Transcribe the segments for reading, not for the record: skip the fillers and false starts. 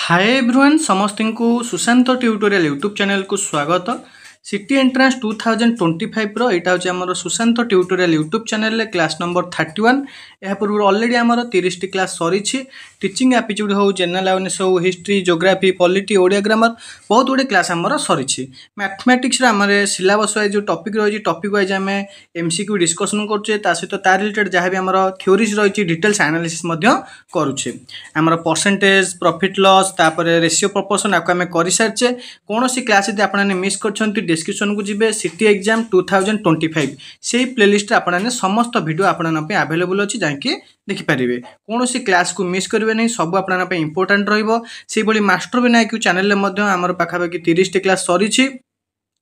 Hi everyone समस्त को Sushant tutorial YouTube channel को स्वागत। सिटी एंट्रांस 2025 रो एटा होची हमर सुशांत ट्यूटोरियल यूट्यूब चैनल रे क्लास नंबर 31। यह पूर्व ऑलरेडी हमर 30 टी क्लास सरी छी। टीचिंग एप्टीट्यूड हो, जनरल अवेयरनेस हो, history, geography, polity, Odia grammar बहुत गुडे क्लास हमर सरी छी। मैथमेटिक्स रे हमर सिलेबस वाइज जो टॉपिक रही टॉपिक वाइज हमें एमसीक्यू डिस्कशन करछे, ता सहित तार रिलेटेड जहाँ भी हमर थ्योरीज रही डिटेल्स एनालिसिस मध्य करूछे। हमर परसेंटेज, प्रॉफिट लॉस, तापर रेशियो प्रोपोर्शन आपको आम कर सारी। कौन सी क्लास यदि आपने मिस कर डिस्क्रिप्शन को जी सिटी एग्जाम 2025 से प्लेलिस्ट आपने समस्त वीडियो आपन अवेलेबल अच्छी जाकि देखिपारे। कौन सी क्लास को मिस करेंगे नहीं, सब आपन इंपोर्टाट रही। मास्टर विनायक चैनल में पाखापाखि 30 टी क्लास सरी।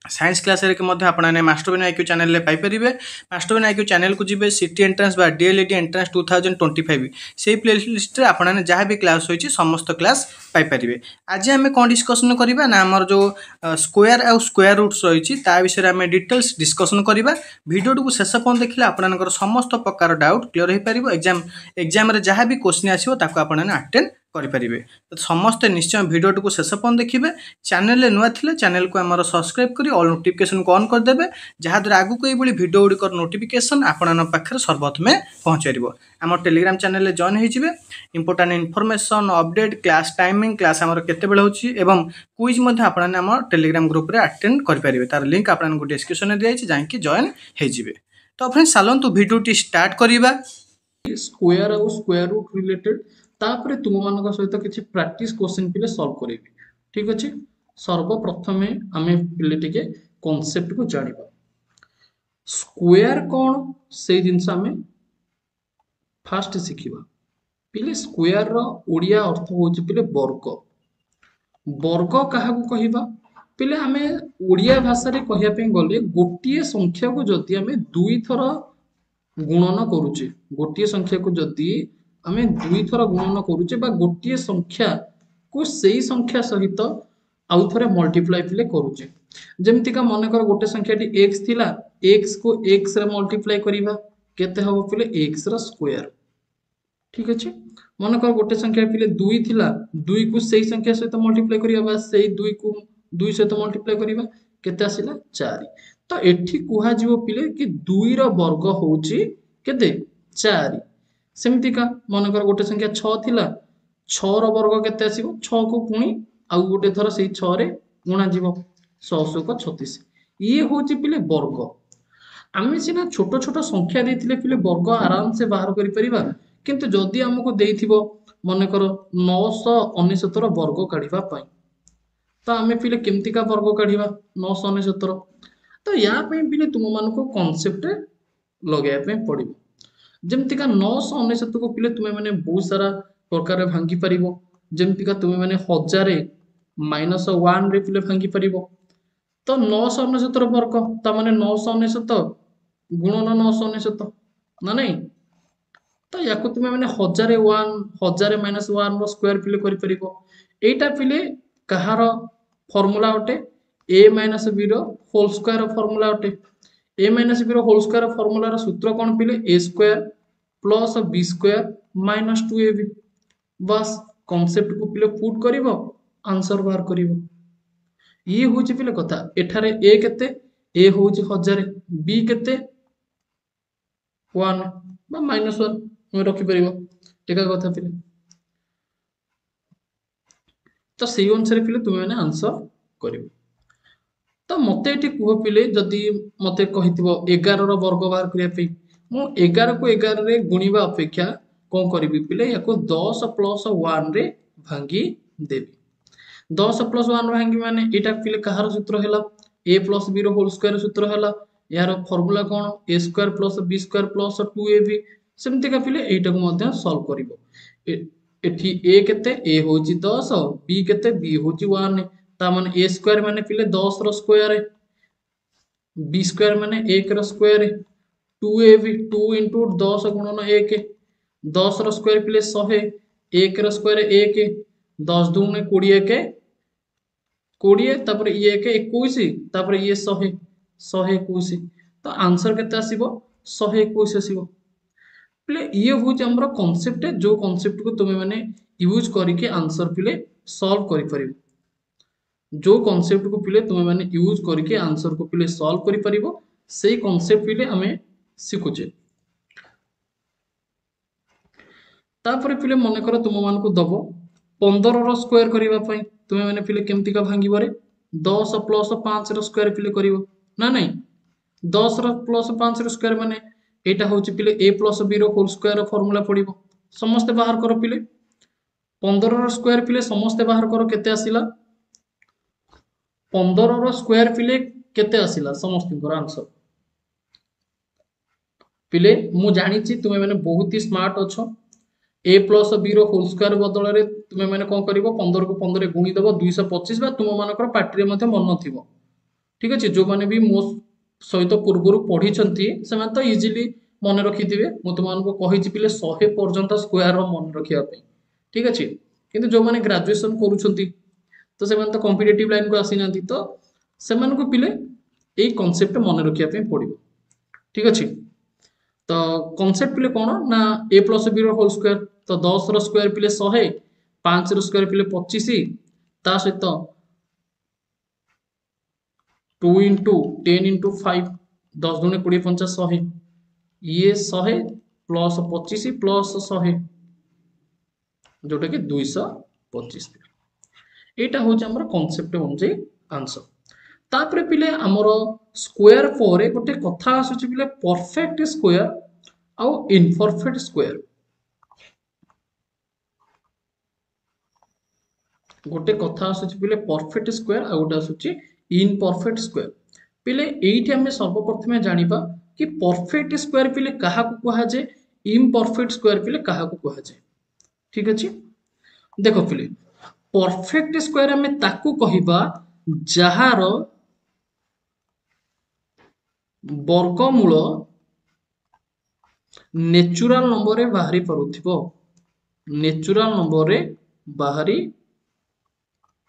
साइंस क्लास आपने master Vinayak channel Piper. Master Vinayak channel को जी सिटी एंट्रांस बा डीएलईडी एंट्रांस 2025 से प्लेलिस्ट आपने जहाँ भी क्लास होती समस्त क्लास पाइपर। आज आम कौन डिस्कसन करवा ना आमर जो स्क्वायर आउ स्क्वायर रूट्स रही विषय में डिटेल्स डिस्कसन करवा। वीडियो को शेष पर्यंत देखिए आपनकर समस्त प्रकार डाउट क्लियर हो पार। एग्जाम जहाँ भी क्वेश्चन आसो आपने अटेंड करेंगे। तो समस्ते निश्चय वीडियो को शेष पर्यंत देखिए। चैनल नुआ थे चैनल को आम सब्सक्राइब कर ऑल नोटिफिकेशन को ऑन करदे, जहाँद्वारा आगू ये वीडियो गुड़िक नोटिफिकेशन आपण पाखे सर्वप्रथम पहुँच पार। आम टेलीग्राम चैनल जॉइन हो important information update class timing class आमर केते बेले होची एवं क्विज मध्य आपन आम टेलीग्राम ग्रुप रे अटेंड करेंगे। तार लिंक आपको डिस्क्रिप्शन में दिखाई जाकि जॉइन हो। तो फ्रेंड्स चलतु वीडियो स्टार्ट करवा। स्क्वायर और स्क्वायर रूट रिलेटेड तापर तुम मान सहित किसी प्रैक्टिस क्वेश्चन पिले सॉल्व करेंगे। ठीक अच्छे, सर्वप्रथम आम पिले टिके कॉन्सेप्ट को जानिबा। स्क्वायर कौन से जिनस आम फास्ट शिखिबा। पिले स्क्वायर रो ओडिया अर्थ होची पिले वर्ग। वर्ग काहाकू कहिबा पिले आमे ओडिया भाषा रे कहिया पे गले गोटिए संख्या को जदि आमे दुई थर गुणन करूचे, गोटिए संख्या को जदि आमे दुई थर गुणन करूचे बा गोटिए संख्या को सेही संख्या सहित आउ थरे मल्टीप्लाई पिले करूचे। जेमति का मन कर गोटे संख्या टी x थिला, x को x रे मल्टीप्लाई करिबा केते हबो पिले x रा स्क्वायर। ठीक अछि, मन कर गोटे संख्या पिले 2 थिला, 2 को सेही संख्या सहित मल्टीप्लाई करिबा बा सेही 2 को 2 सहित मल्टीप्लाई करिबा केते आसिला 4। तो एठी कुहा जीवो पिले कि 2 रा वर्ग होची केते 4। सेमति का मन कर गोटे संख्या 6 थिला, 6 रा वर्ग केते आसीबो 6 को पुणी आउ गोटे थर सेही 6 रे गुणा जीवो 6 को 36। ये होची पिले वर्ग। आमे सिना छोट छोट संख्या देथिले पिले वर्ग आराम से बाहर करि परिबा, किंतु जदि हमको देथिबो मन कर 969 रा वर्ग काढिबा पई तो आमे पिले केमति का वर्ग काढिबा 969। तो या पे पिले तुम मानको कांसेप्ट लगाया पे पड़िबो। जेमति का 969 को पिले तुमे माने बहुत सारा प्रकार भांगी परिबो। जेमति का तुमे माने 1000 -1 रे पिले भांगी परिबो। तो 969 रो वर्ग ता माने 969 गुणन 969 ना नहीं। तो याको तुमे माने 1000 -1 रो स्क्वायर पिले करि परिबो। एटा पिले कहार फार्मूला अटे a - b रो होल स्क्वायर रो फार्मूला अटे। a - b रो होल स्क्वायर रो फार्मूला रो सूत्र कोन पिले a square plus b square minus 2ab। बस कांसेप्ट को पिले पुट करिवो आंसर बाहर करिवो। ये होची पिले कथा। एठारे a केते a होची 1000, b केते 1 बा -1 हम रखि परिवो। एका कथा पिले। तो सेही अनुसार पिले तुमे माने आंसर करिवो। तो मते एठी कुह पिले जदि मते कहितिबो 11 रो वर्ग बाहर करिया पे मु 11 को 11 रे गुणिबा अपेक्षा कोन करिवि पिले याको 10 + 1 रे भांगी देबी। 10 + 1 भांगी माने एटा पिले कहार सूत्र हैला a + b रो होल स्क्वायर सूत्र हैला। यार फार्मूला कोन a square + b square + 2ab। सेमति का पिले एटा को मध्य सॉल्व करिवो। एठी a केते a होची 10, b केते b होची 1। ता माने a स्क्वायर माने पिले 10 रो स्क्वायर, b स्क्वायर माने 1 रो स्क्वायर, 2ab 2 * 10 गुणन 1, 10 रो स्क्वायर पिले 100, 1 रो स्क्वायर 1, 10 × 2 = 20 के 20 तापर ये के 21 तापर ये 100 121। तो आंसर केते आसीबो 121 आसीबो। पिले ये होची हमरो कांसेप्ट जो कांसेप्ट को तुमे माने यूज करके आंसर पिले सॉल्व करि परिबो जो कांसेप्ट को पिले तुमे माने यूज करके आंसर को पिले सॉल्व करि परिबो सेही कांसेप्ट पिले हमें सिखुचे तापर पिले मन कर तुम मान को दबो 15 रो स्क्वायर करबा पई तुमे माने पिले केमती का भांगिबो रे 10 प्लस 5 रो स्क्वायर पिले करिवो ना नहीं 10 रो प्लस 5 रो स्क्वायर माने एटा होची पिले a प्लस b रो होल स्क्वायर रो फार्मूला पड़िबो समस्त बाहर करो पिले 15 रो स्क्वायर पिले समस्त बाहर करो केते आसिला 15 रो स्क्वायर पिले केते आसिला समस्त को आंसर पिले मु जानि छी तुमे माने बहुत ही स्मार्ट अछो a प्लस b रो होल स्क्वायर बदल रे तुमे माने कोन करिवो 15 को 15 रे गुणी देबो 225 बा तुम मानकर पार्टी रे मते मन नथिबो ठीक अछि जो माने भी मो सहित पूर्वरु पढी छंती से माने तो इजीली मन रखिथिबे मु तुम मानको कहि छी पिले 100 पर्यंत स्क्वायर रो मन रखिया पे ठीक अछि किंतु जो माने ग्रेजुएशन करू छंती तो से माने तो कॉम्पिटिटिव लाइन को आसी नांती तो से माने को पिले एई कांसेप्ट मन रखिया पे पडिबो ठीक अछि तो कांसेप्ट पिले कोन ना a प्लस b रो होल स्क्वायर तो 10 रो स्क्वायर पिले 100 5 रो स्क्वायर पिले 25 ता सहित 2 into 10 into 5 10 दुने 20 50 100 ये 100 प्लस 25 प्लस 100 जोटा कि 225 एटा हो जे हमर कांसेप्ट अनुसार आंसर तापरे पिले हमर स्क्वायर परे गोटे कथा आसुची पिले परफेक्ट स्क्वायर आउ इनपरफेक्ट स्क्वायर गोटे कथा आसुची पिले परफेक्ट स्क्वायर आ गोटे आसुची इनपरफेक्ट स्क्वायर पिले एइठी हमें सर्वप्रथमे जानिबा कि परफेक्ट स्क्वायर पिले काहा को कहा जे इनपरफेक्ट स्क्वायर पिले काहा को कहा जे ठीक अछि देखो पिले परफेक्ट स्क्वायर हमें ताकू कहिबा जहार वर्गमूल नेचुरल नंबर रे बाहरी परुथिबो नेचुरल नंबर रे बाहरी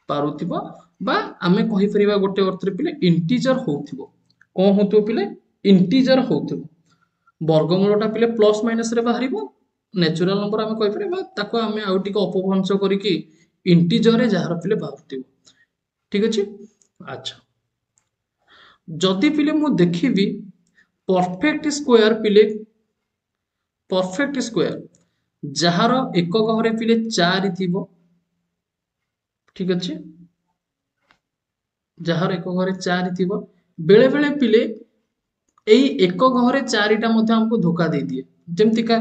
पारुथिबो बा आमे कहि परिबा गोटे अर्थ रे पिले इंटीजर होथिबो कोन होथिबो पिले इंटीजर होथिबो वर्गमूलटा पिले प्लस माइनस रे बाहरिबो नेचुरल नंबर आमे कहि परिबा ताको आमे आउटिक अपभ्रंश करिकि इंटीजर रे जहार पिले बाहरुथिबो ठीक अछि अच्छा जदि पिले मु देखिबी परफेक्ट स्क्वायर जहार एक घरे पिले 4 थिबो ठीक अछि जहार एक घरे 4 थिबो बेले बेले पिले एई एक घरे 4 टा मध्ये हमको धोखा दे दिए जेमति का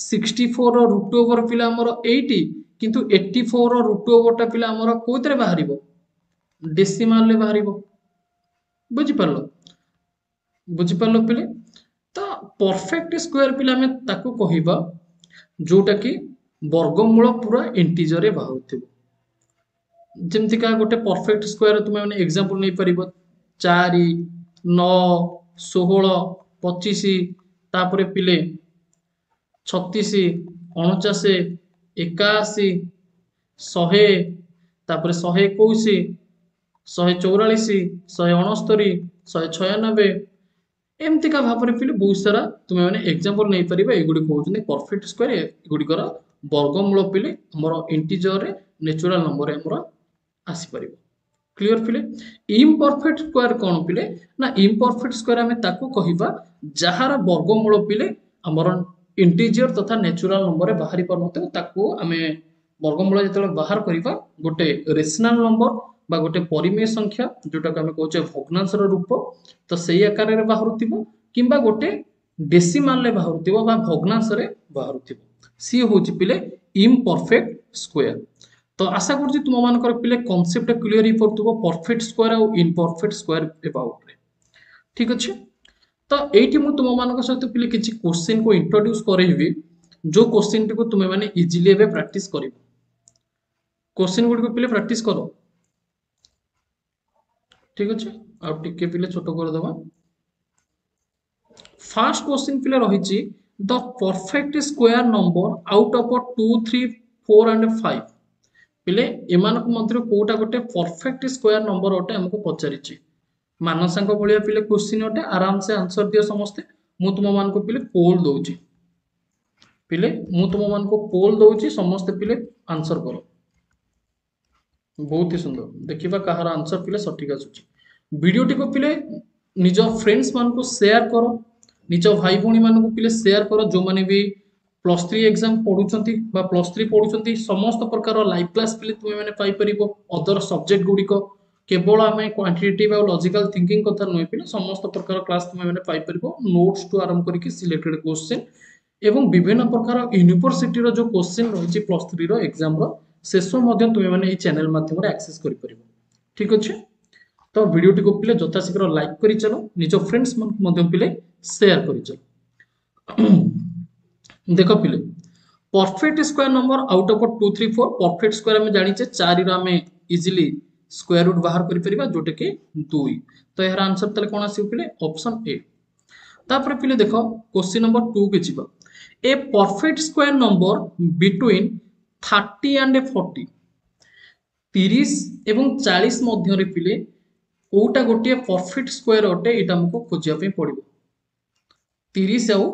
64 रो रूट ओवर पिला हमर 80 किंतु 84 रो रूट ओवर टा पिला हमर कोतरे बाहरिबो डेसिमल ले बाहरिबो बुझी पारलो पिले तो परफेक्ट स्क्वायर पिला में ताको कहिबा जोटा कि वर्गमूल पूरा इंटीजर रे बाहुथिबो जेमति का गोटे परफेक्ट स्क्वायर तुमे माने एग्जांपल नै परिबो 4 9 16 25 तापरे पिले 36 49 81 100 तापरे 121 144 169 196 एमती का भाବରେ पिले बहुत सारा तुमे माने एग्जांपल नै परिबा एगुडी कहउछन परफेक्ट स्क्वायर एगुडी कर वर्गमूल पिले हमर इंटीजर रे नेचुरल नंबर रे हमर आसी परिबो क्लियर पिले इम्परफेक्ट स्क्वायर कोन पिले ना इम्परफेक्ट स्क्वायर हमें ताको कहिबा जहार वर्गमूल पिले हमर इंटीजर तथा नेचुरल नंबर रे बाहरी परमते ताको हमें वर्गमूल जतले बाहर करिबा गोटे रेशनल नंबर बा गोटे परिमेय संख्या जोटा को हमें कहउछे भग्नांश रो रूप तो सेही आकार रे बाहरुथिबो किंबा गोटे डेसिमल रे बाहरुथिबो बा भग्नांश रे बाहरुथिबो सी होची पिले इम्परफेक्ट स्क्वायर तो आशा करछि तुम मानकर पिले कांसेप्ट क्लियर ही परथुबो परफेक्ट स्क्वायर और इम्परफेक्ट स्क्वायर अबाउट रे ठीक अछि तो एठी मु तुम मानकर सहित पिले किछि क्वेश्चन को इंट्रोड्यूस करैबी जो क्वेश्चन को तुम माने इजीली एबे प्रैक्टिस करिवो क्वेश्चन गुडी को पिले प्रैक्टिस करो ठीक अछि अब टिके पिले छोटो कर दबा फर्स्ट क्वेश्चन पिले रहिछि the perfect square number out of 2 3 4 and 5 पिले एमानक मध्य कोटा गोटे परफेक्ट स्क्वायर नंबर ओटे हमको पचारिछि मानसांक भलिया पिले क्वेश्चन ओटे आराम से आंसर दियो समस्त मु तुम मान को पिले पोल दोछि पिले मु तुम मान को पोल दोछि समस्त पिले आंसर करो बहुत ही सुंदर देखिबा कहार आंसर पिले सठिक आसुची वीडियोटी को पिले निज फ्रेंड्स मान को शेयर करो निज भाई भौणी मान को पिले शेयर करो जो माने भी प्लस 3 एग्जाम पढुचंती बा प्लस 3 पढुचंती समस्त प्रकार लाइव क्लास पिले तुमे माने पाई परिबो अदर सब्जेक्ट गुडी को केवल आमे क्वांटिटेटिव और लॉजिकल थिंकिंग कथा नुहे पिले समस्त प्रकार क्लास तुमे माने पाई परिबो नोट्स टू आरंभ करके सिलेक्टेड क्वेश्चन एवं विभिन्न प्रकार यूनिवर्सिटी रो जो क्वेश्चन रही प्लस 3 रो एग्जाम रो शेष तुम मैंने चैनल माध्यम एक्सेस कर ठीक अच्छे तो वीडियो को पिले यथाशीघ्र लाइक कर चलो निज फ्रेंड्स पिले शेयर कर चलो देख पिले perfect square number out of 2 3 4 perfect square आम जानी 4 रो आम इजिली स्क्वायर रूट बाहर कर जोटा कि 2 तो यार आंसर तले कौन आसो पिले ऑप्शन ए तापर पिले देख क्वेश्चन नंबर 2 के जीवा ए perfect square number between 30 and 40 30 एवं 40 मध्य पिले कोटा गोटे परफेक्ट स्क्वायर अटे ये हमको खोजा पड़ो 30 आउ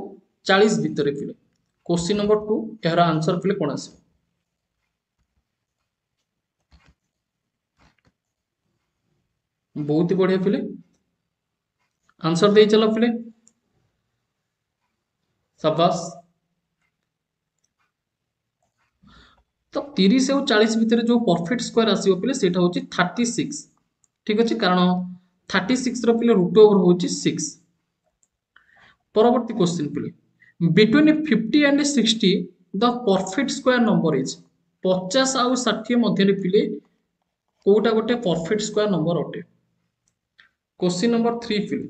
40 भितर पिले क्वेश्चन नंबर 2 यार आंसर पिले कौन आस बहुत ही बढ़िया पिले आंसर दे चलो पिले शाबाश तो 30 और 40 भितर जो परफेक्ट स्क्वायर आसो पिले सेटा होची 36 ठीक अच्छे कारण 36 रो पिले रूट ओवर होची 6 परवर्ती क्वेश्चन पिले between 50 and 60 the perfect square number is 50 आउ 60 मध्य पिले कोटा गोटे परफेक्ट स्क्वायर नंबर अटे क्वेश्चन नंबर 3 पिले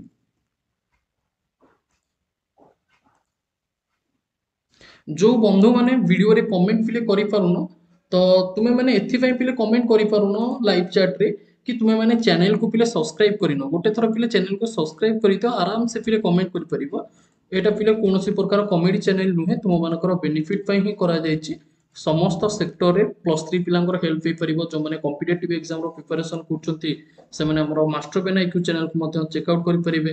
जो बंधु माने वीडियो रे कमेंट पिले करि पारुनो तो तुमे माने एथि पई पिले कमेंट करि पारुनो लाइव चैट रे कि तुमे माने चैनल को पिले सब्सक्राइब करिनो गोटे थर पिले चैनल को सब्सक्राइब करि तो आराम से पिले कमेंट करि परिबो एटा पिले कोनोसी प्रकार कॉमेडी चैनल नुहे तुम मानकर बेनिफिट पई ही करा जायछि समस्त सेक्टर रे प्लस 3 पिलांकर हेल्प पई परिबो जो माने कॉम्पिटिटिव एग्जाम रो प्रिपरेशन करचंती से माने हमरो मास्टर बेन आईक्यू चैनल को मध्य चेक आउट करि परिबे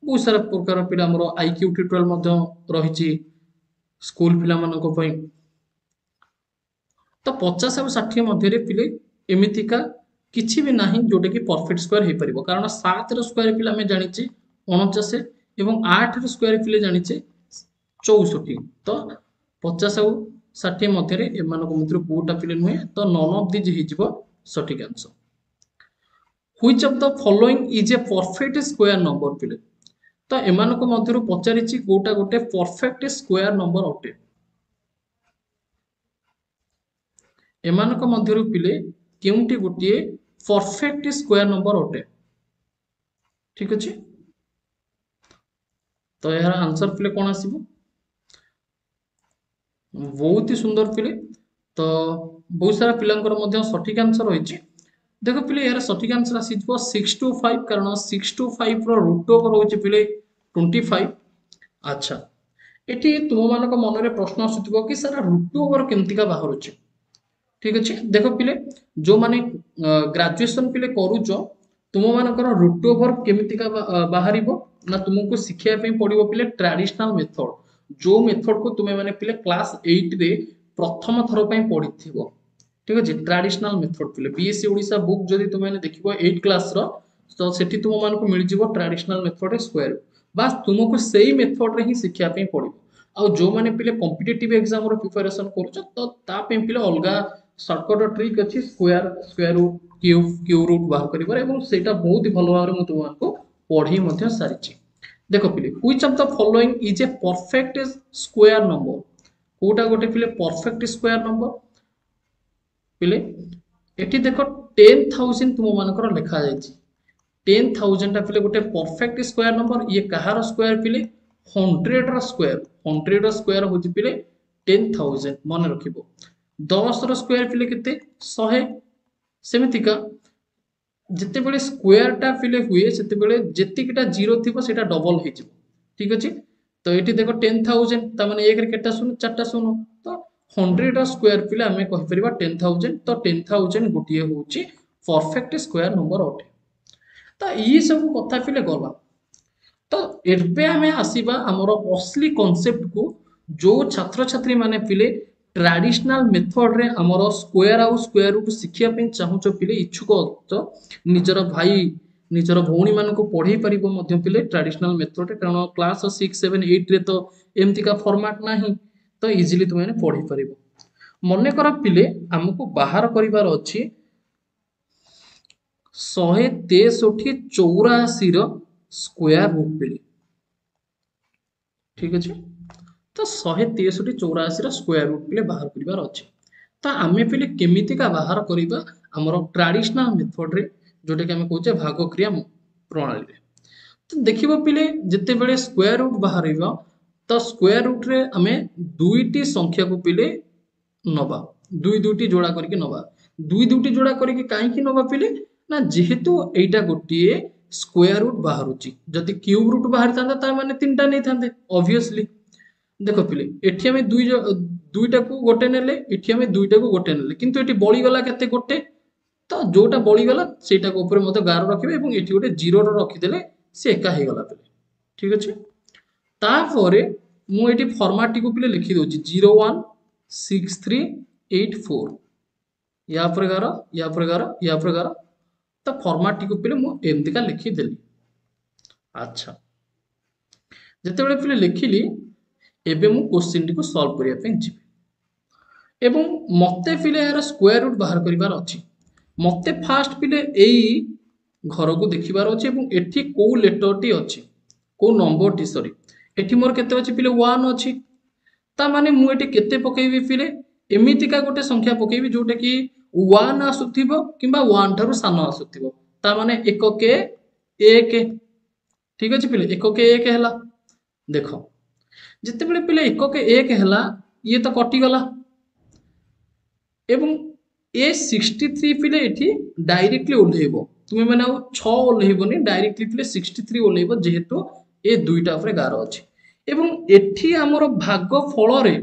बहुत सारा प्रकार पिला हमरो आईक्यू ट्यूटोरियल मध्य रहिछि स्कूल पिला मानको पई तो 50 और 60 मध्य पिले एमितिका किछि भी नाही जोटे कि परफेक्ट स्क्वायर हे परिबो कारण 7 रो स्क्वायर पिला हमें जानिछि 49 एवं 8 रो स्क्वायर पिले जानिछि 64 तो 50 और 60 मध्य रे एमानको मध्य कोटा पिले नुहे तो नन ऑफ दिस हे जिवो सठिक answer which of the following is a perfect square number पिले तो एमानको मध्यरु पचारिछि कोटा गोटे परफेक्ट स्क्वायर नंबर अटे एमानको मध्यरु पिले केउंटी गोटे परफेक्ट स्क्वायर नंबर अटे ठीक अछि तो यार आंसर पिले कोन आसीबो बहुत ही सुंदर पिले तो बहुत सारा पिलांकर मध्य सठिक आंसर होइछि देखो पिले यार सठिक आंसर आसीबो 6 to 5 कारण 6 to 5 रो रूट ओवर होइछि पिले 25 अच्छा एटी तुम मानक मन रे प्रश्न आसुथिबो कि सारा रूट ओवर केमतिका बाहरुछि ठीक अछि देखो पिले जो माने ग्रेजुएशन पिले करूचो तुम मानकर रूट ओवर केमतिका बाहरिबो ना तुमको शिखिया पे पड़िबो पिले ट्रेडिशनल मेथड जो मेथड को तुमे माने पिले क्लास 8 रे प्रथम थरो पे पढिथिबो ठीक अछि ट्रेडिशनल मेथड पिले बीएससी ओडिसा बुक जदी तुमे माने देखिबो 8 क्लास रो तो सेठी तुम मानको मिल जिवो ट्रेडिशनल मेथड स्क्वायर बस तुमको सेही मेथड रे ही शिखिया पे पड़िबो आ जो माने पिले कॉम्पिटिटिव एग्जाम रो प्रिपरेशन करूचो तो ता पे पिले अलगा शॉर्टकट ट्रिक अछि स्क्वायर रूट क्यूब रूट बाहर करिवर एवं सेटा बहुत ही भलो भाबरे मु तुमको पढी मध्ये सारिछि देखो पिले which of the following is a perfect square number कोटा गोटे पिले परफेक्ट स्क्वायर नंबर पिले एठी देखो 10000 तुम मानकर लिखा जायछि 10000 टा पिले गोटे परफेक्ट स्क्वायर नंबर ये कहार स्क्वायर पिले 100 रो स्क्वायर होछि पिले 10000 मन रखिबो 10 रो स्क्वायर पिले केते 100 सेमितिका जिते बेले स्क्वायर टा पिले हुए सेते बेले जेतिकटा जीरो थिबो सेटा डबल हे जिवो ठीक अछि तो एठी देखो 10000 त माने एक रे केटा शून्य चारटा शून्य तो 100 रो स्क्वायर पिले हमें कहि परिबा 10000 तो 10000 गुटिए होछि परफेक्ट स्क्वायर नंबर अटे तो ई सब कथा पिले गला तो एबे हमें आसीबा हमरो असली कांसेप्ट को जो छात्र छात्री माने पिले ट्रेडिशनल मेथड रे हमर स्क्वायर आउ स्क्वायर रूट शिखिया पे चाहूच पिले इच्छुक तो निजर भाई निजर भौणी मान को पढ़े पारिबो मध्य पिले ट्रेडिशनल मेथड रे कारण क्लास 6 7 8 रे तो एमती का फॉर्मेट नाही तो इजीली तुम माने पढ़ी पारिबो मने कर पिले हमको बाहर करिवार अछि 163 रो स्क्वायर रूट पिले ठीक अछि तो 163 स्क्वायर रूट पिले बाहर करिवार अछि तो आमे पिले केमिति का बाहर करिबा हमर ट्रेडिशनल मेथड रे जोटे कि आमे कहूचे भाग क्रिया प्रणाली रे तो देखिबो पिले जते बेले स्क्वायर रूट बाहरिबो तो स्क्वायर रूट रे आमे दुईटी संख्या को पिले नबा दुई दुईटी जोड़ा करके नबा दुई दुईटी जोड़ा करके काहे कि नबा पिले ना जेहेतु एटा गोटिए स्क्वायर रूट बाहरुची जदि क्यूब रूट बाहर थांदा ता माने तीनटा नै थांदे ऑब्वियसली देखो पिले एठी हमें दुईटा को गोटे नेले एठी हमें दुईटा को गोटे नेले किंतु एठी बळी गला केते गोटे तो जोटा बळी गला सेटा को ऊपर मते गार रखिबे एवं एठी गोटे 0 रो रखि देले से एका हे गला पिले ठीक अछि तापरे मु एठी फॉर्मेट टी को पिले लिखि दोची 016384 या पर 11 या पर 11 या पर 11 तो फॉर्मेट टी को पिले मु एमती का लिखि देली अच्छा जते बेले पिले लिखिली एबे मु क्वेश्चन टी को सॉल्व करिया पे जिबे एवं मते पिले यार स्क्वायर रूट बाहर करिवार अछि मते फास्ट पिले एई घर को देखिबार अछि एवं एठी को लेटर टी अछि को नंबर टी सॉरी एठी मोर केते अछि पिले 1 अछि ता माने मु एठी केते पकेइबी पिले एमिति का गोटे संख्या पकेइबी जोटे कि 1 आसुथिबो किबा 1 थारु सानो आसुथिबो ता माने 1 के 1 ठीक अछि पिले 1 के 1 हैला देखो जते बेले पिले 1 के 1 हैला ये तो कटि गला एवं ए 63 पिले एठी डायरेक्टली ओल्हेबो तुमे माने 6 ओल्हेबोनी डायरेक्टली पिले 63 ओल्हेबो जेहेतु ए दुईटा ऊपर गार अछि एवं एठी हमर भाग फल रे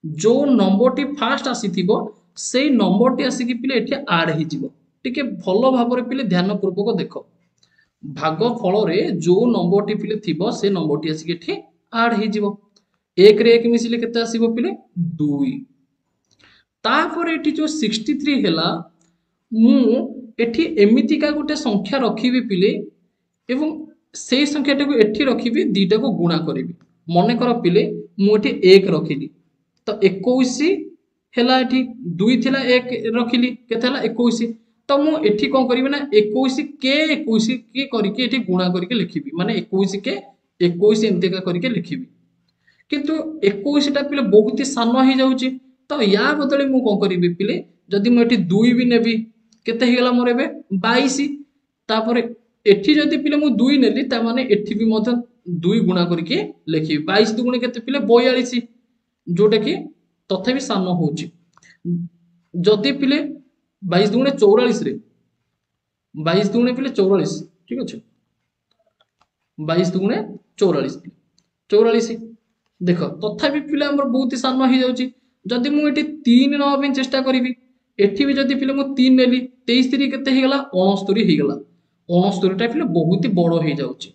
जो नंबर टी फास्ट आसीथिबो सेई नंबर टी आसी कि पिले एठी ऐड हि जिवो टिके भलो भाबरे पिले ध्यान पूर्वक देखो भाग फल रे जो नंबर टी पिले थिबो से नंबर टी आसी कि एठी ऐड हि जिवो 1 रे 1 मिसिले केते आसीबो पिले 2 तापर एठी जो 63 हैला मु एठी एमिति का गोटे संख्या रखिबी पिले एवं सेई संख्याटा को एठी रखिबी दीटा को गुणा करिबी मने कर पिले मु एठी 1 रखिली तो 21 हैला एठी 2 थिला 1 रखिली केते हैला 21 तो मु एठी कोन करिबी ना 21 के करके एठी गुणा करके लिखिबी माने 21 के 21 एमते का करके लिखिबी किंतु 21 टा पिले बहुत ही सानो ही जाउची तो या बदले मु कोन करिबी पिले जदि मु एठी 2 भी नेबी केते हे गेला मोर एबे 22 तापर एठी जदि पिले मु 2 नेली ता माने एठी भी मध 2 गुणा करके लिखिबी 22 दुगुणे केते पिले 42 जोटा कि तथे भी सानो होउची जदि पिले 22 दुगुणे 44 रे 22 दुगुणे पिले 44 ठीक अछि 22 दुगुणे 44 44 देखो तथा भी पिले हमर बहुत ही सानो ही जाउची जदि मु एठी 3 नवा पे चेष्टा करिवि एठी भी जदि पिले मु 3 नेली 23 3 केते हे गेला 69 हे गेला 69 टा पिले बहुत ही बड़ो हे जाउची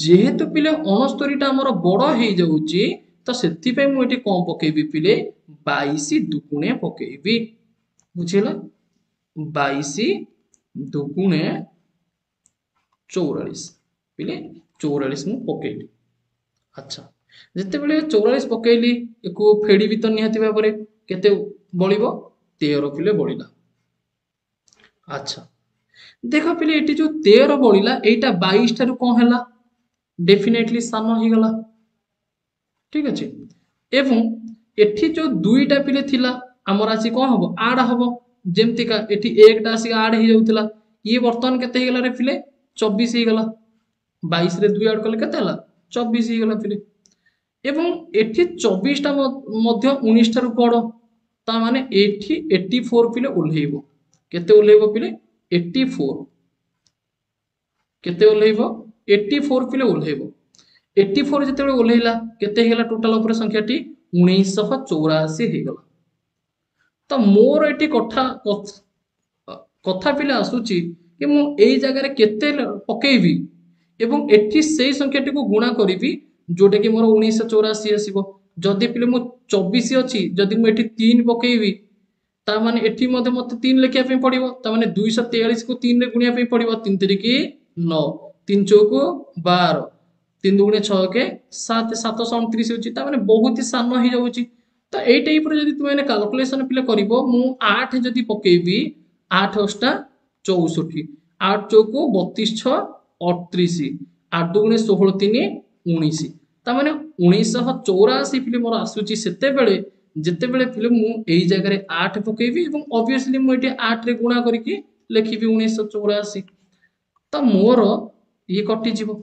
जेहेतु पिले 69 टा हमर बड़ो हे जाउची तो सेति पे मु एठी कोन पकेइबी पिले 22 दुगुणे पकेइबी बुझिला 22 दुगुणे 44 पिले 44 मु पकेइली अच्छा जते बेले 44 पकेइली एको फेडी भी तो निहाती भाबरे केते बळिबो 13 पिले बळिला अच्छा देखो पिले एटी जो 13 बळिला एटा 22 थारु कोन हैला डेफिनेटली सानो ही गला ठीक अछि एवं एठी जो दुईटा पिले थिला हमर आसी कोन हबो ऐड हबो जेमति का एठी एकटा आसी ऐड ही जाउतला ये वर्तमान केते हे गला रे पिले 24 ही गला 22 रे 2 ऐड करले केते हला 24 ही गला पिले एवं एठी 24 टा मध्य 19 ठारु बड़ ता माने एठी 84 पिले ओल्हेइबो केते ओल्हेइबो पिले 84 केते ओल्हेइबो 84 पिले ओल्हेइबो 84 जते ओल्हेइला केते हेला टोटल ऊपर संख्याटी 1984 हे गला तो मोर एठी कथा पिले आसुची कि मु एई जगह रे केते पकेइबी एवं एठी सेई संख्याटी को गुणा करिबी जोटे कि मोर 1984 आसीबो जदि पिले मु 24 ଅଛି ଯଦି ମୁଁ ଏଠି 3 ପକେଇବି ତା ମାନେ ଏଠି ମଧ୍ୟ ମତେ 3 ଲେଖିବା ପାଇଁ ପଡିବ ତା ମାନେ 243 କୁ 3 ରେ ଗୁଣିବା ପାଇଁ ପଡିବ 3 3 9 3 ଚौक 12 3 2 6 के 7 729 होची ता माने बहुत ही सानो ही जाउची तो एई टाइप रे जदी तुमे कैलकुलेशन पिले करिवो मु 8 जदी पकेइबी 8 अष्टा 64 8 चौक 32 6 38 8 2 16 3 19 ता माने 1984 पिले मोर आसुची सेते बेले जेते बेले पिले मु एई जगह रे 8 पकेइबी एवं ऑब्वियसली मु एटी 8 रे गुणा करिकि लेखिबी 1984 तो मोर ये कटि जीवो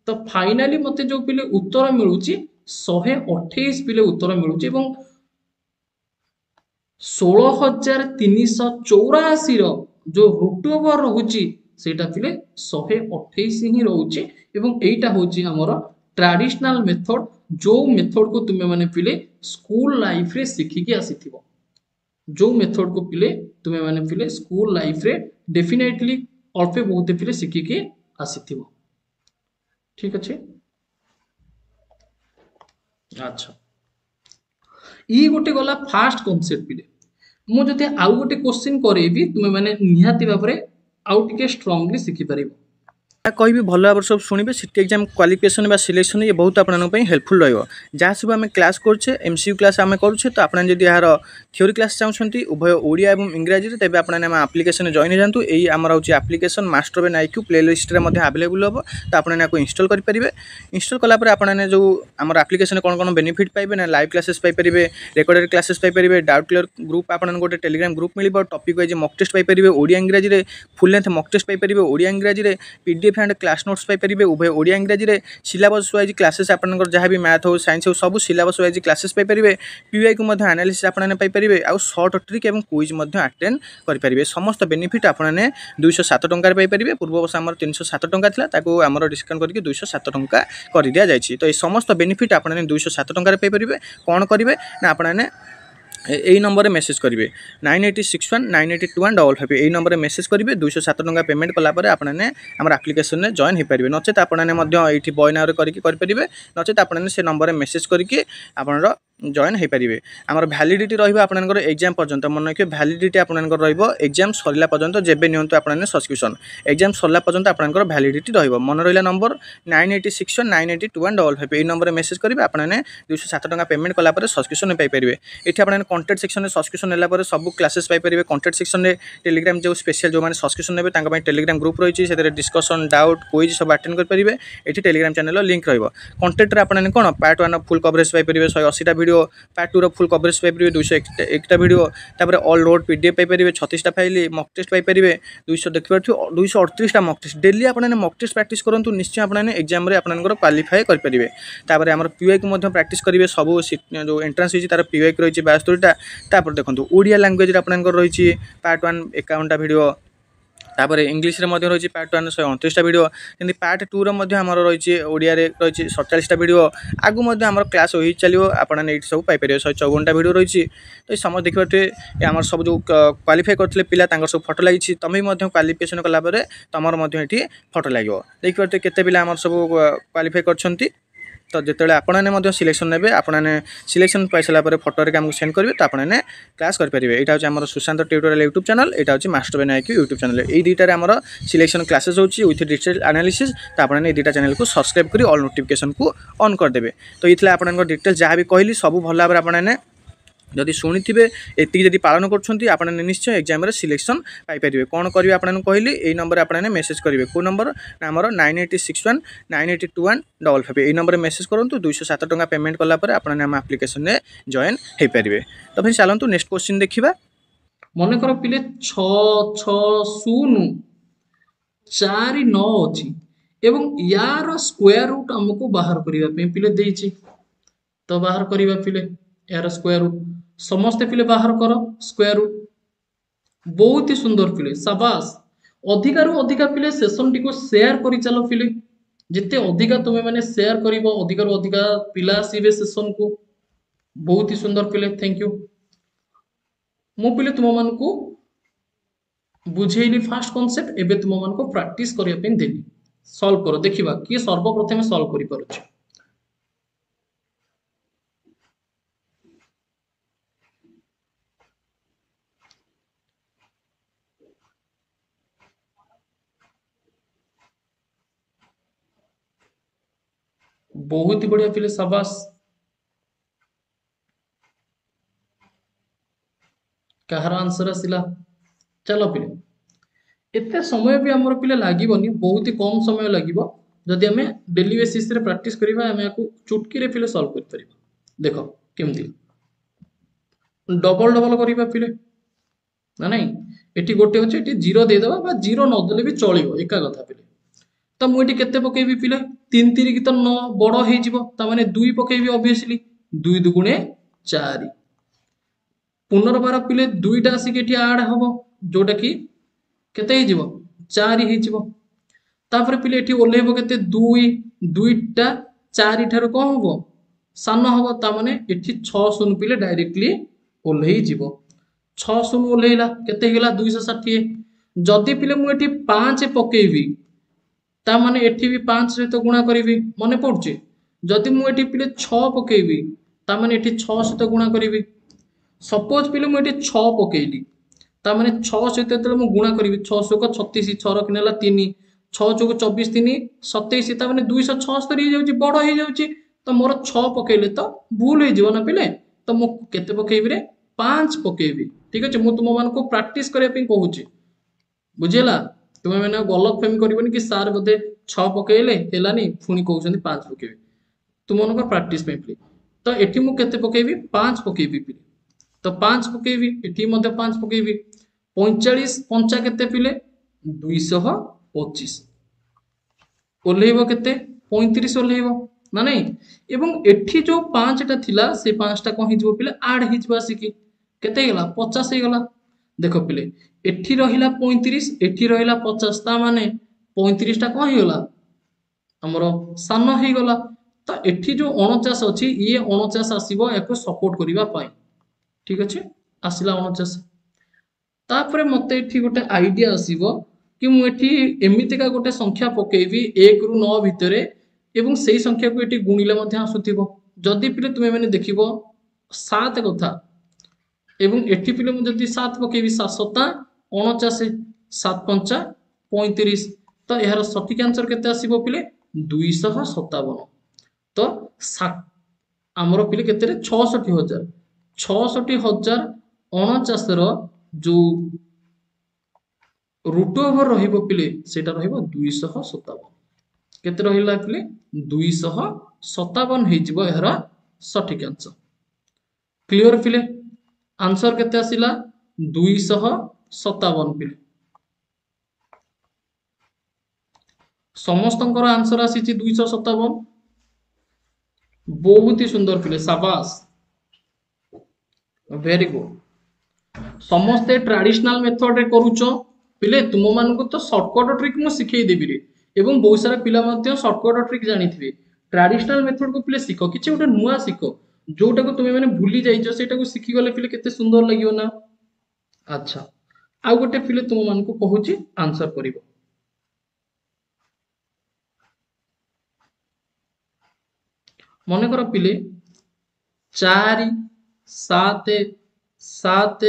तो फाइनाली मते जो पिले उत्तर मिलुची 128 पिले उत्तर मिलुची एवं 16384 रो जो रूट ओवर रहउची सेटा पिले 128 ही रहउची एवं एटा होची हमर ट्रेडिशनल मेथड जो मेथड को तुमे माने पिले स्कूल लाइफ रे सिखि के आसीथिबो जो मेथड को पिले तुमे माने पिले स्कूल लाइफ रे डेफिनेटली अल्पे बहुत पिले सिखि के आसीथिबो ठीक अच्छे अच्छा ई गोटे गला फास्ट कांसेप्ट पिले मु जते आउ गोटे क्वेश्चन करेबी तुमे माने निहाती भाबरे आउ टिके स्ट्रांगली सिखि परिबो कहि भल भाव सब शुणे सीटी एक्जाम क्वालिफिकेशन सिलेक्शन ये बहुत आपको हेल्पफुल रहा सब आम क्लास करछे एमसीयू क्लास आम करुचे तो आपने जब यार थ्योरी क्लास चाहते उभय ओडिया और इंग्राजी तेज आपने आप्लिकेसन जॉइन जातु यही आमर हूँ application master Ben IQ play list में आवेलेबल हम तो आपको इंस्टॉल करेंगे इंस्टॉल कलापर आपने जो आम आप्लिकेसन कौन कौन बेनिफिट पाइबे ना लाइव क्लासेस पाइपर रेकर्डेड क्लासेस पाइपर डाउट क्लियर ग्रुप आप गोटे टेलीग्राम ग्रुप मिल टॉपिक वाइज मॉक टेस्ट पाइपर ओडिया इंग्राजी में फुल लेंथ मॉक टेस्ट पाइपर ओडिया इंग्राजी में पीडीएफ एंड क्लास नोट्स पाइपर उभय ओडिया इंग्राजी में सिलेबस वाइज क्लासेस आपंकर जहाँ भी मैथ हो साइंस हो सब syllabus wise classes paper PY को एनालिसिस आपने पाइपर आउ शॉर्ट ट्रिक और क्विज अटेंड करेंगे समस्त बेनिफिट आपने 207 टंकार पाइपर पूर्व वर्ष आम 307 टंका था आम डिस्काउंट करके 207 टंका कर दि जाए तो ये समस्त बेनिफिट आपने 207 टंकार पाइपर कौन करेंगे ना आपने यही नंबर मेसेज करेंगे 9861982155 यही नंबर मेसेज करेंगे 207 टंका पेमेंट कलापर आपने आम आप्लिकेसन में जॉइन हो पारे नचेत आपने ये बॉय नाव करेंगे नचेत आपने से नंबर मेसेज करके आप जॉइन हो पारे आमर भैलिडिटी रहा एग्जाम पर्यंत मन रखिए भैलिडिटी आपंकर एग्जाम सरला पर्यंत जेबे नियंतु आपने सब्सक्रिप्शन एग्जाम सरला पर्यंत आपंकर भैलिडिटी मन रहा नंबर 9861982155 यही नंबर मेसेज करेंगे आपने 207 टंका पेमेंट कलापर सब्सक्रिप्शन पाइपर ये आपने कंटेंट सेक्शन में सब्सक्रिप्शन नेला सब क्लासेस पाइपर कंटेंट सेक्शन में टेलीग्राम जो स्पेशल जो मैंने सब्सक्रिप्शन ने टेलीग्राम ग्रुप रही है डिस्कसन डाउट क्विज सब अटेंड करेंगे ये टेलीग्राम चैनल लिंक रहा कंटेंट आपने कौन पार्ट 1 फुल कवरेज पाइपर 180 वीडियो पार्ट 2 फुल कवरेज पाइपर 201 वीडियो तापर ऑल रोड पीडीएफ पाइपर 36 फाइल मॉक टेस्ट पाइपर 200 देखिए 238 मॉक टेस्ट डेली आपने मॉक टेस्ट प्रैक्टिस करूँ निश्चय आपने एग्जाम आपंकर क्वालिफाई करेंगे तापर आम पीवाई को प्रैक्टिस करेंगे सब जो एंट्रांस होती तार पीवाई रही 72टा तापर देखो ओडिया लैंग्वेज आपंकर रही पार्ट 1 51टा वीडियो तापर इंग्लीश रही पार्ट 1 129टा वीडियो जमी पार्ट 2 रहा रही ओडिया रही 47टा वीडियो आगू आम क्लास हो चलो आपने ये सब पाइपर 154टा वीडियो रही तो ये समझ देखिए आम सब जो क्वालिफाई करते पिला सब फोटो लगी तुम्हें क्वालिफिकेशन कलापर तुम ये फोटो लगे देखिए केते पिला आम सब क्वालिफाई कर तो जिते आपने सिलेक्शन ने आपने सिलेक्शन पाई सारापर फोटो आमको सेंड करेंगे तो आपने क्लास करेंगे यहाँ हूँ आम सुशांत ट्यूटोरियल यूट्यूब चैनल यहाँ हूँ master Ben IQ YouTube channel ये दुईटार आम सिलेक्शन क्लासेस होची विथ डिटेल एनालिसिस तो आपने ये दुईटा चैनल को सब्सक्राइब कर ऑल नोटिफिकेशन को ऑन करदे तो ये आपन डिटेल जहाँ भी कहली सब भल भाव आपने जदि शुणी एति जदि पालन कर निश्चय एग्जाम सिलेक्शन पाइपर कौन करेंगे आपको कहली यही नंबर आपने मेसेज करेंगे कौ नंबर आमर 9861982155 यही नंबर मेसेज करूँ 207 टंका पेमेंट कलापर आपने आम आप्लिकेसन में जॉइन हो पारे तो फिर चलतु नेक्स्ट क्वेश्चन देखा मन कर पिले 6604 अच्छी एवं यार स्क्वायर रूट आमको बाहर करने पिले देइछि तो बाहर करवा पिले यार स्क्वायर रूट समस्ते पिले बाहर कर स्क्वायर रूट बहुत ही सुंदर पिले शाबाश अधिकारु अधिका पिले सेशन टी को शेयर करि चलो पिले जिते अधिका तुमे माने शेयर करिवो अधिकारु अधिका पिला आसीबे सेशन को बहुत ही सुंदर पिले थैंक यू मु पिले तुम मान को बुझेली फास्ट कांसेप्ट एबे तुम मान को प्रैक्टिस करिया पे देली सॉल्व करो देखिबा कि सर्वप्रथम सॉल्व करि पारुछ बहुत ही बढ़िया पिले, शाबाश। कहार आंसर आसिला? चलो पिले, एते समय भी हमर पिले लागबनी, बहुत ही कम समय लागिबो। जदि हमें डेली बेसिस रे प्रैक्टिस करिबा, हमें याकू चुटकी रे पिले सॉल्व कर परिबा। देखो केमती डबल डबल करिबा पिले ना नहीं। एटी गोटे होचे, एटी जीरो दे देबा बा जीरो न देले भी चलिबो, एका कथा पिले। तो मु एटी केते पकेबी पिले? 3 3 की तो 9 बड़ हे जिवो, ता माने 2 पकेबी ऑब्वियसली। 2 दुगुणे 4, पुनर्बार पिले 2 टा आसी के एटी ऐड हबो, जोटा कि केते हे जिवो? 4 हे जिवो। तापर पिले एटी ओल्हेबो केते? 2 2 टा 4 ठारो कोन हबो? सान हबो, ता माने एटी 6 शून्य पिले डायरेक्टली ओल्हेई जिवो। 6 शून्य ओल्हेइला केते हेला? 260। जदि पिले मु एटी 5 पकेबी, ता माने एठी भी 5 सहित गुणा करिवि, मने पड़ुची। जदि मु एठी पिले 6 पकेबी, ता माने एठी 6 सहित गुणा करिवि। सपोज पिले मु एठी 6 पकेइली, ता माने 6 सहित जेतले मु गुणा करिवि, 6 * 36, 6 ର କିନେଲା 3, 6 * 24 3 27, ता माने 276 हे जाउची, बड़ हे जाउची। तो मोर 6 पकेइले तो भूल हे जीव ना पिले, तो मु केते पकेइबि रे? 5 पकेइबि। ठीक अछि, मु तुम मान को प्रैक्टिस करिया पे कहूची, बुझिला? तुमे मैंने गलत फहमी करबनी कि सार बोधे 6 पकेइले हेलानी, पुणी कहउछन्ती 5 पकेइबि। तुम मान को प्रैक्टिस पे पिले। तो एठी मु केते पकेइबि? 5 पकेइबि पिले। तो 5 पकेइबि, एठी मध्ये 5 पकेइबि। 45 पंचा केते पिले? 225। ओल्हेइबो केते? 35 ओल्हेइबो ना नहीं। एवं एठी जो 5 टा थिला, से 5 टा कोन हिजबो पिले? ऐड हिजबो आसी की केते हेला? 50 हे गला। देखो पिले, एठी रहिला 35, एठी रहिला 50, ता माने 35 टा कोन हे गला? हमरो सान हे गला। तो एठी जो 49 अछि, ये 49 आसीबो याको सपोर्ट करिवा पाई। ठीक अछि, आसिला 49। तापरे मते एठी गोटे आइडिया आसीबो कि मु एठी एमितिका गोटे संख्या पकेइबि 1 रु 9 भितरे, एवं सेही संख्या को एठी गुणिले मध्ये आसुथिबो। जदि पिले तुमे माने देखिबो 7 कथा, एवं एठी पिले मु जदि 7 पकेइबि, 7 7 49, 7 5 35, तो एहार सठिक आंसर केते आसीबो पिले? 257। तो हमरो पिले केते रे? 66,000। 66,049 रो जो रूट ओवर रहिबो पिले, सेटा रहिबो 257। केते रहिला पिले? 257 हे जिवो एहार सठिक आंसर। क्लियर पिले? आंसर केते आसिला? 257 पिले। समस्तंकर आंसर आसीची 257। बहुत ही सुंदर पिले, शाबाश, वेरी गुड। समस्ते ट्रेडिशनल मेथड रे करूचो पिले। तुम मानकु तो शॉर्टकट ट्रिक मु सिखै देबि रे, एवं बहुत सारा पिला मध्ये शॉर्टकट ट्रिक जानिथिबे। ट्रेडिशनल मेथड को पिले सिखो, किछि गोटे नुआ सिखो, जोटा को तुमे माने भूली जाइछो, सेटा को सिखि गले पिले केते सुंदर लागियो ना। अच्छा, आ गोटे पिले तुम मानकु कहूची आंसर करिवो। मने कर पिले 4 7 7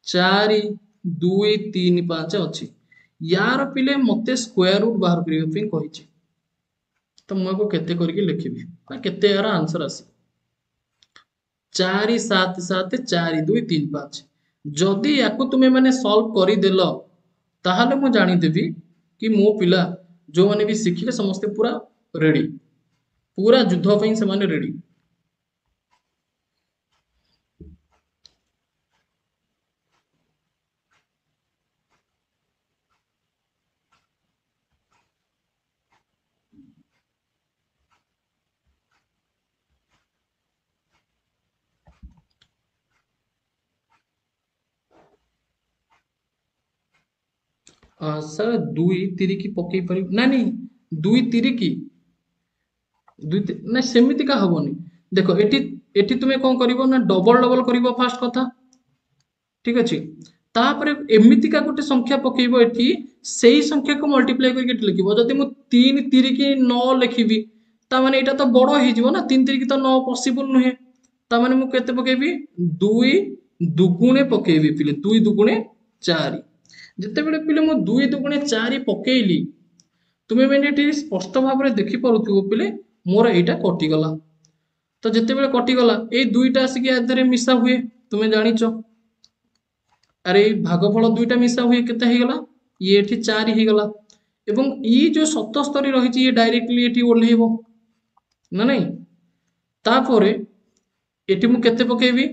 4 2 3 5 अछि। यार पिले मते स्क्वायर रूट बाहर करियो पे कहिछि, तो मु को केते करके लिखिबि बा केते यार आंसर आसी? 4 7 7 4 2 3 5। जदि याको तुमे माने सॉल्व करि देलो, ताहाले मु जानि देबि कि मो पिला जो माने भी सिखिले समस्ते पूरा रेडी, पूरा युद्ध ପାଇଁ ସେମାନେ रेडी। सर 2 3 की पकई पारि ना नहीं, 2 3 की 2 ना सेमिति का हबोनी। देखो एठी एठी तुमे कोन करिवो ना, डबल डबल करिवो फास्ट कथा। ठीक अछि, तापरे एमिति का गोटे संख्या पकेइबो, एठी सेही संख्या को मल्टीप्लाई करके एठी लिखिबो। जदि मु 3 3 की 9 लिखिबि, ता माने एटा तो बड़ हे जिवो ना, 3 3 की तो 9 पॉसिबल नुहे। ता माने मु केते पकेइबि? 2 दुगुणे पकेइबि पिले, 2 दुगुणे 4। जते बेले पिले मु 2 दुगुणे 4 पकेइली, तुमे मैंने एठी स्पष्ट भाव रे देखि परुथिबो पिले मोर एटा कटिगला तो जिते बेले कटिगला ए दुईटा आसिक या मिसा हुए तुम जानिच अरे भागफल दुईटा मिसा हुए केते हेगला ये एठी 4 हेगला एवं ई जो 77 रही ये डायरेक्टली एठी ओल्हेइबो ना नहीं तापरे एठी मु केते पकेबी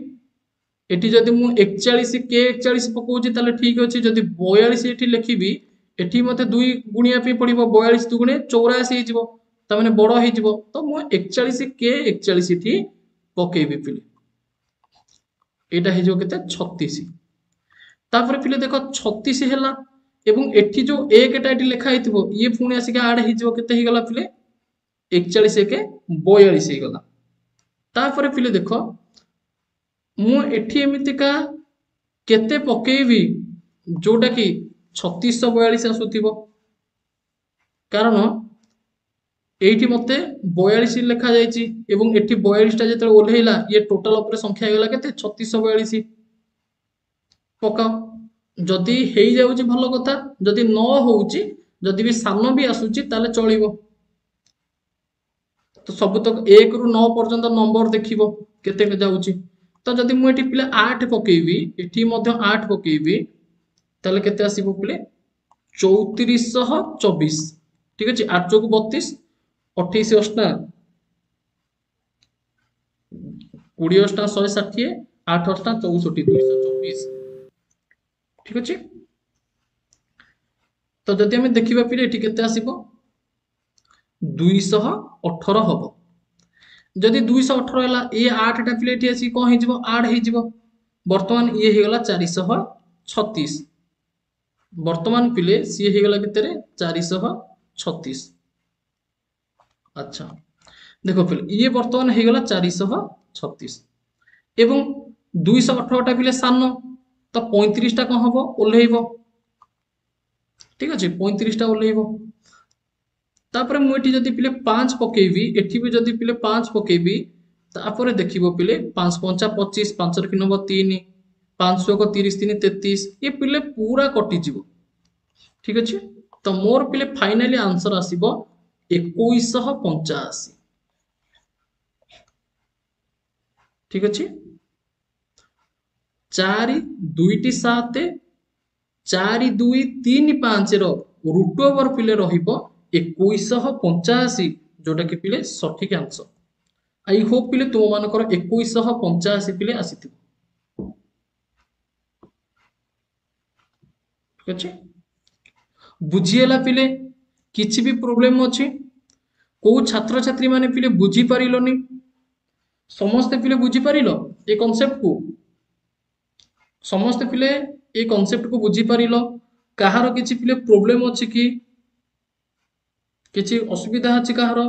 एठी जदि मु 41 के 41 पकोछि ताले ठीक अछि जदि 42 एठी लिखिबी एठी मते 2 गुणिया पे पड़िबो 42 दुगुणे 84 हे जिवो त माने बड़ हे जिवो तो मु 41 के 41 एठी पकेबी पिले एटा हे जो केते 36 तापर पिले देखो 36 हैला एवं एठी जो एक टा एठी लिखा हेतिबो ये पुणी आसिक ऐड हे जिवो केते हे गला पिले 41 के 42 हे गला तापर पिले देखो मु एठी एमितिका केते पकेबी जोटा कि 3642 आसुथिबो कारण एठी मते 42 लिखा जायछि एवं एठी 42 टा जेते ओल्हेइला ये टोटल ऊपर संख्या हेगला केते 3642 पकाओ जदि हेई जाउछि भलो कथा जदि न होउछि जदि भी सानो भी आसुछि ताले चलिबो तो सब तक 1 रु 9 पर्यंत नंबर देखिबो केते जाउछि तो जदि मु एठी पिले 8 पकेबी एठी मध्य 8 पकेबी ताले केते आसीबो पिले 3424 ठीक अछि 8 चौक 32 28 अष्टा 20 अष्टा 160 8 अष्टा 64 224 ठीक अछि तो जदि हम देखिबा पिले एठी केते आसीबो 218 हबो जदि 218 हैला ए 8 टा पिले एठी आसी कोन हे जिवो 8 हे जिवो वर्तमान ये हे गला 436 वर्तमान पिले सी हे गला केते रे 436 अच्छा देखो पिले ये वर्तमान हे गला 436 एवं 218 टा पिले सानो तो 35 टा कोन हबो ओल्हेइबो ठीक अछि 35 टा ओल्हेइबो तापर मु एठी जदि पिले 5 पकेबी एठी भी जदि पिले 5 पकेबी तापर देखिबो पिले 5 5 25 5 र 3 500 को 30 3 33 ये पिले पूरा कटि जिवो ठीक अछि तो मोर पिले फाइनली आंसर आसीबो 2185 ठीक अछि 4 2 7 4 2 3 5 रो रूट ओवर पिले रहिबो 2185 जोटा कि पिले सठिक आंसर आई होप पिले तुम मानकर 2185 पिले आसीथिबो ठीक अछि बुझिएला पिले किछि भी प्रॉब्लम अछि को छात्र छात्री माने पिले बुझी पारिलोनी समस्त पिले बुझी पारिलो ए कांसेप्ट को समस्त पिले ए कांसेप्ट को बुझी पारिलो कहारो किछि पिले प्रॉब्लम अछि कि किछि असुविधा अछि कहारो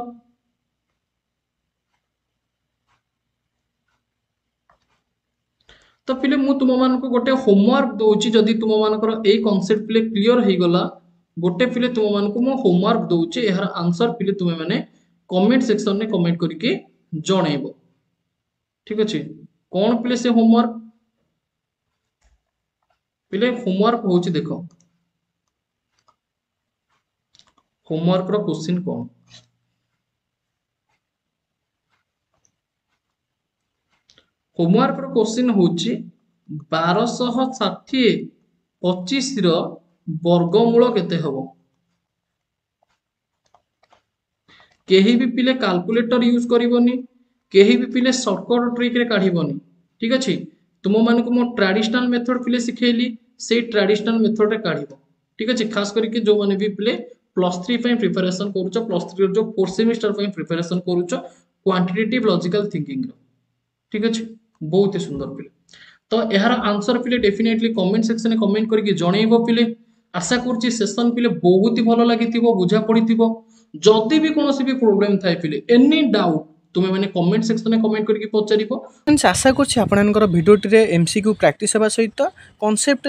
तो पिले मु तुम मान को गोटे होमवर्क दोछि जदि तुम मानकर ए कांसेप्ट पिले क्लियर हे गला गोटे पिले तुम मान को मु होमवर्क दोछि एहर आंसर पिले तुमे माने कमेंट सेक्शन में कमेंट करके जणैबो ठीक अछि कोन पिले से होमवर्क पिले होमवर्क होछि देखो होमवर्क रो क्वेश्चन कोन होमवर्क रो क्वेश्चन होछि 1260 25 रो वर्गमूल केते हबो केही भी पिले कैलकुलेटर यूज करिवोनी केही भी पिले शॉर्टकट ट्रिक रे काढिवोनी ठीक अछि तुम मान को मो ट्रेडिशनल मेथड पिले सिखेली से ट्रेडिशनल मेथड रे काढिवो ठीक अछि खास करके जो माने भी पिले +3 पय प्रिपरेशन करूचो +3 जो 4 सेमेस्टर पय प्रिपरेशन करूचो क्वांटिटेटिव लॉजिकल थिंकिंग रो ठीक अछि बहुत ही सुंदर पिले तो एहार आंसर पिले डेफिनेटली कमेंट सेक्शन में कमेंट करके जणैबो पिले आशा करछि सेशन पिले बहुत ही भलो लागिथिबो बुझा पड़िथिबो जदि भी कोनोसी भी प्रॉब्लम थाए पिले एनी डाउट तुमे मैंने कमेंट सेक्शन में कमेंट करके पचारिबो। फ्रेंड्स आशा करछि आपनकर भिडियोटी एमसीक्यू प्रैक्टिस हेबा सहित कॉन्सेप्ट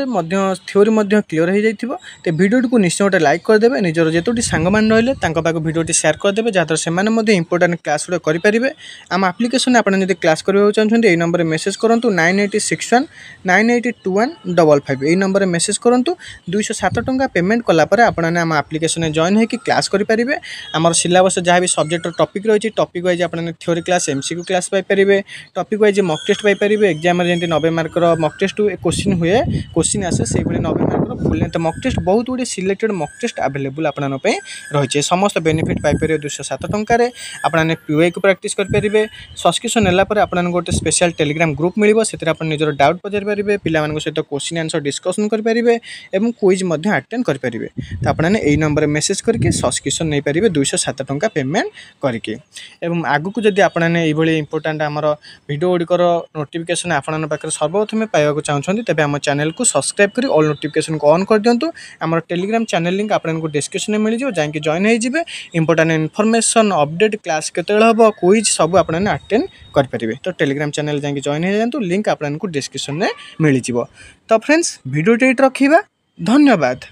थ्योरी क्लियर हो जाइथिबो। ते भिडियोटी को निश्चय गोटे लाइक करदेवे, निजर जेतोटी सांगमान रहिले तांको पाक भिडियोटी शेयर करदेवे, जहाँद्वारा सेमाने मध्ये इंपोर्टेंट क्लास गुडे करिपारिबे। आम एप्लिकेशन आपन जदि क्लास करबा चाहछन्ती एई नंबर रे मेसेज करंतु 9861 982155 एई नंबर रे मेसेज करंतु। 207 टंका पेमेंट कला परे आपन आम एप्लिकेशन रे जॉइन होकि क्लास करिपारिबे। हमर सिलेबस जहाँ भी सब्जेक्ट टॉपिक रही टॉपिक वाइज आपन थ्योरी क्लास एमसीक्यू क्लास पाई परिबे, टॉपिक वाइज मॉक टेस्ट पाई परिबे। एग्जाम रे जेंति 90 मार्कर मॉक टेस्ट क्वेश्चन हुए, क्वेश्चन आसे सेही भली 90 मार्कर फुल लेंथ मॉक टेस्ट बहुत गुडी सिलेक्टेड मॉक टेस्ट अवेलेबल आपन पे रही समस्त बेनिफिट पाई परिबे। 207 टंका रे आपन पीओए को प्रैक्टिस कर परिबे। सब्सक्रिप्शन नेला पर आपन गोटे स्पेशल टेलीग्राम ग्रुप मिलिबो, सेतिर आपन निजर डाउट पचारि परिबे, पिला मानक सहित क्वेश्चन आंसर डिस्कशन कर परिबे एवं क्विज मध्ये अटेंड कर परिबे। त आपन एई नंबर रे मेसेज करके सब्सक्रिप्शन नै परिबे 207 टंका पेमेंट करके। एवं आगु को जदि आपन एई भली इंपोर्टेंट हमर वीडियो गुड़िकर नोटिफिकेशन आपन पाखे सर्वप्रथमे पाइबा चाहते तेज आम चैनल को सब्सक्राइब कर ऑल नोटिफिकेशन को ऑन कर दिंतु। आम टेलीग्राम चैनल लिंक आपको डिस्क्रिप्शन में मिल जाए, जॉइन हो इंपोर्टेंट इनफॉरमेशन अपडेट क्लास केते हम क्विज सब आप अटेंड करेंगे। तो टेलीग्राम चैनल जाकि जॉइन हो जातु, लिंक आपको डिस्क्रिप्शन में मिल जाए। तो फ्रेंड्स वीडियो रखा, धन्यवाद।